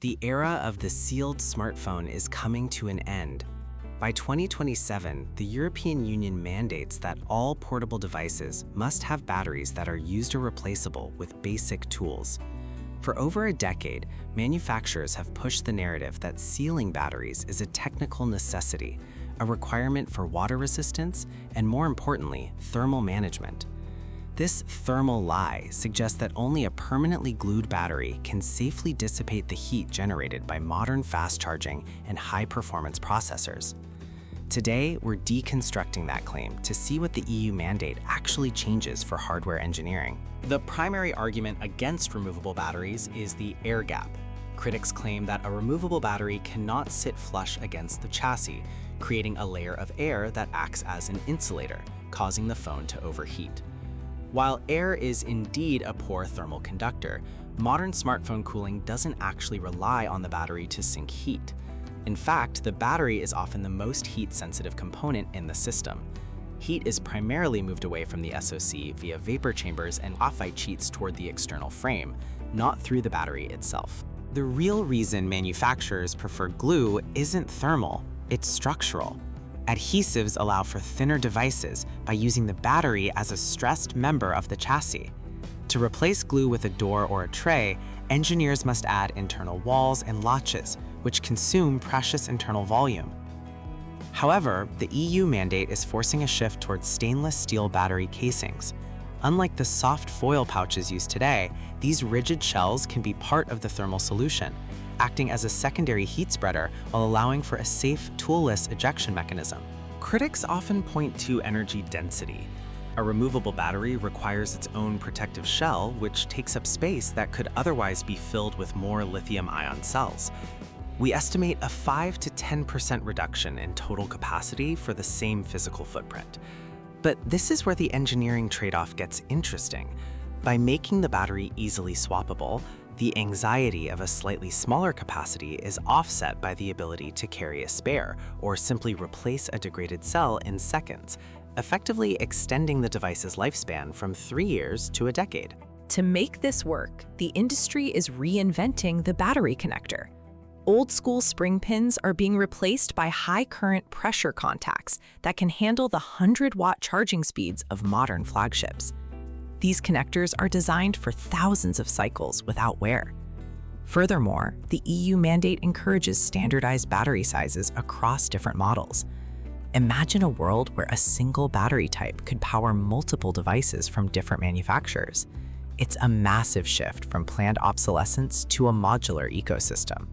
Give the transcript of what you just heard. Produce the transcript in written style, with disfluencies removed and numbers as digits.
The era of the sealed smartphone is coming to an end. By 2027, the European Union mandates that all portable devices must have batteries that are user-replaceable with basic tools. For over a decade, manufacturers have pushed the narrative that sealing batteries is a technical necessity, a requirement for water resistance, and more importantly, thermal management. This thermal lie suggests that only a permanently glued battery can safely dissipate the heat generated by modern fast charging and high-performance processors. Today, we're deconstructing that claim to see what the EU mandate actually changes for hardware engineering. The primary argument against removable batteries is the air gap. Critics claim that a removable battery cannot sit flush against the chassis, creating a layer of air that acts as an insulator, causing the phone to overheat. While air is indeed a poor thermal conductor, modern smartphone cooling doesn't actually rely on the battery to sink heat. In fact, the battery is often the most heat-sensitive component in the system. Heat is primarily moved away from the SoC via vapor chambers and graphite sheets toward the external frame, not through the battery itself. The real reason manufacturers prefer glue isn't thermal, it's structural. Adhesives allow for thinner devices by using the battery as a stressed member of the chassis. To replace glue with a door or a tray, engineers must add internal walls and latches, which consume precious internal volume. However, the EU mandate is forcing a shift towards stainless steel battery casings. Unlike the soft foil pouches used today, these rigid shells can be part of the thermal solution, acting as a secondary heat spreader while allowing for a safe, toolless ejection mechanism. Critics often point to energy density. A removable battery requires its own protective shell, which takes up space that could otherwise be filled with more lithium-ion cells. We estimate a 5 to 10% reduction in total capacity for the same physical footprint. But this is where the engineering trade-off gets interesting. By making the battery easily swappable, the anxiety of a slightly smaller capacity is offset by the ability to carry a spare or simply replace a degraded cell in seconds, effectively extending the device's lifespan from 3 years to a decade. To make this work, the industry is reinventing the battery connector. Old-school spring pins are being replaced by high-current pressure contacts that can handle the 100-watt charging speeds of modern flagships. These connectors are designed for thousands of cycles without wear. Furthermore, the EU mandate encourages standardized battery sizes across different models. Imagine a world where a single battery type could power multiple devices from different manufacturers. It's a massive shift from planned obsolescence to a modular ecosystem.